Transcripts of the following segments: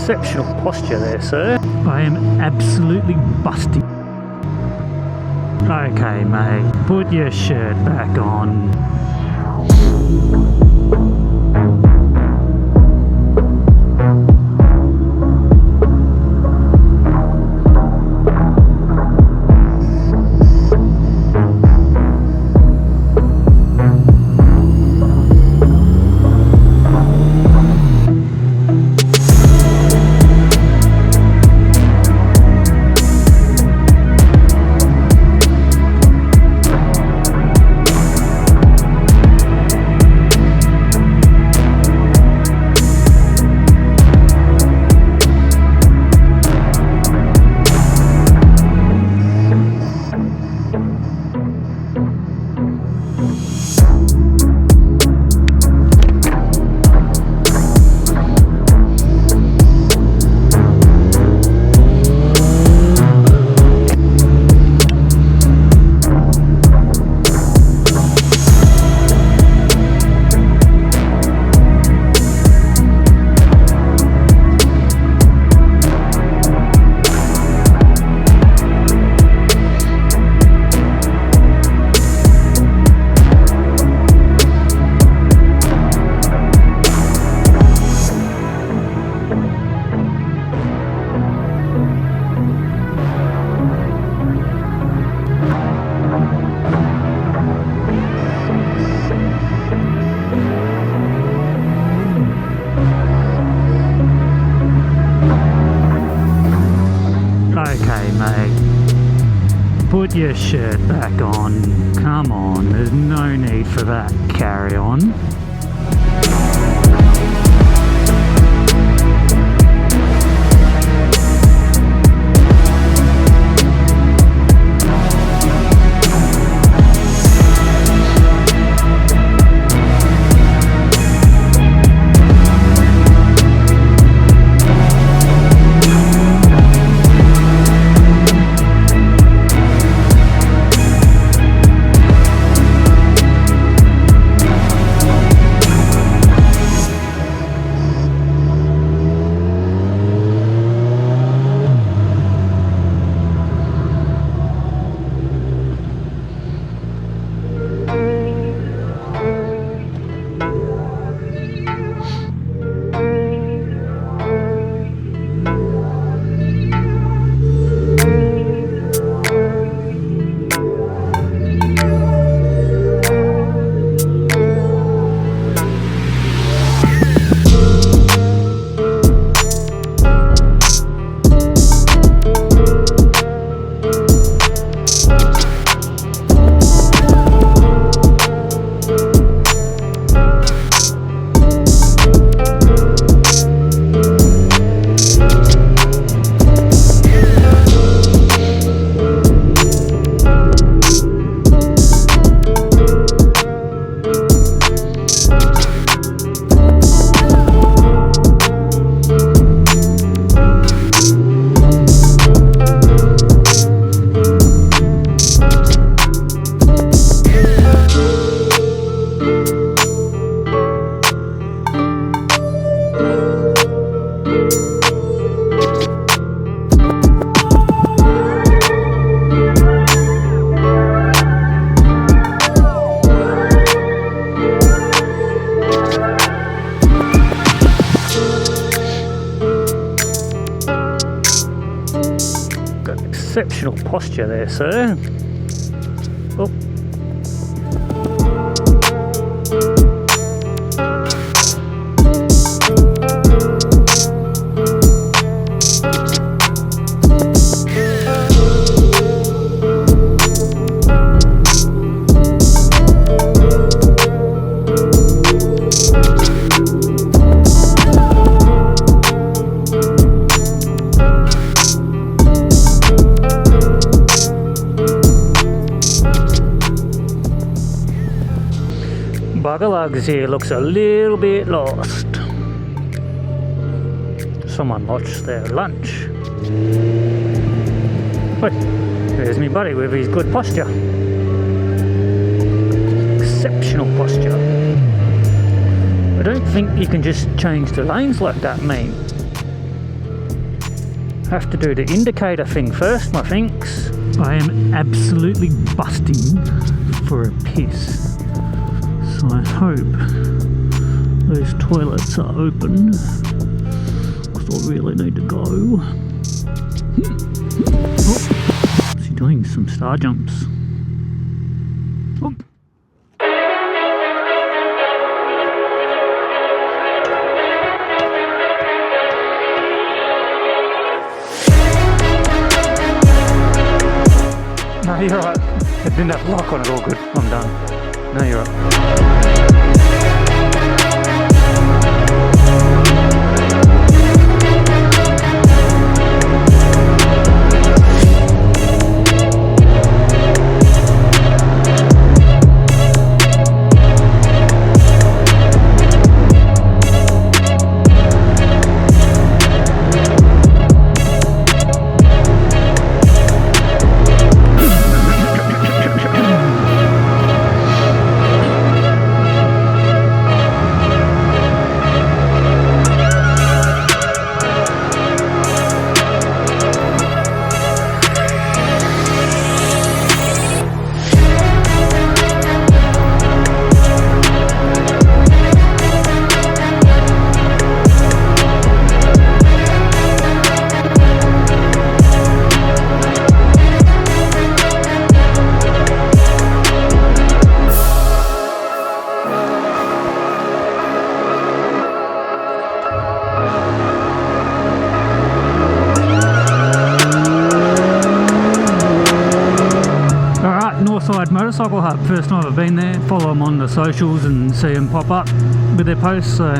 exceptional posture there, sir. I am absolutely busting. Okay, mate, put your shirt back on. Okay, mate, put your shirt back on. Come on, there's no need for that carry on. Exceptional posture there, sir. Oh. Buggerlugs here looks a little bit lost. Someone lost their lunch. Wait, there's me buddy with his good posture. Exceptional posture. I don't think you can just change the lanes like that, mate. Have to do the indicator thing first, my thinks. I am absolutely busting for a piss. So I hope those toilets are open, because I really need to go. Oh, is he doing some star jumps? Oh. No, you're right. It didn't have lock on it, all good. I'm done. No, you're right. Motorcycle Hub, first time I've been there. Follow them on the socials and see them pop up with their posts, so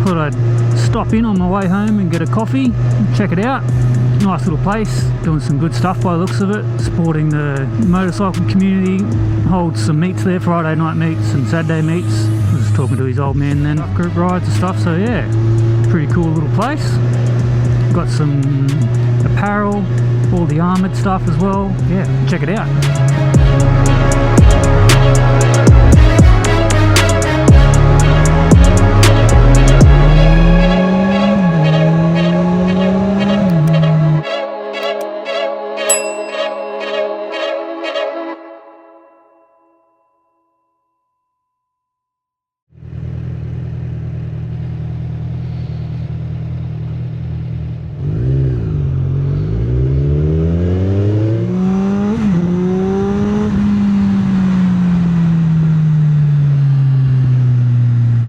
thought I'd stop in on my way home and get a coffee, check it out. Nice little place, doing some good stuff by the looks of it, supporting the motorcycle community, holds some meets there, Friday night meets and Saturday meets. I was talking to his old man then, group rides and stuff, so yeah, pretty cool little place. Got some apparel, all the armoured stuff as well. Yeah, check it out.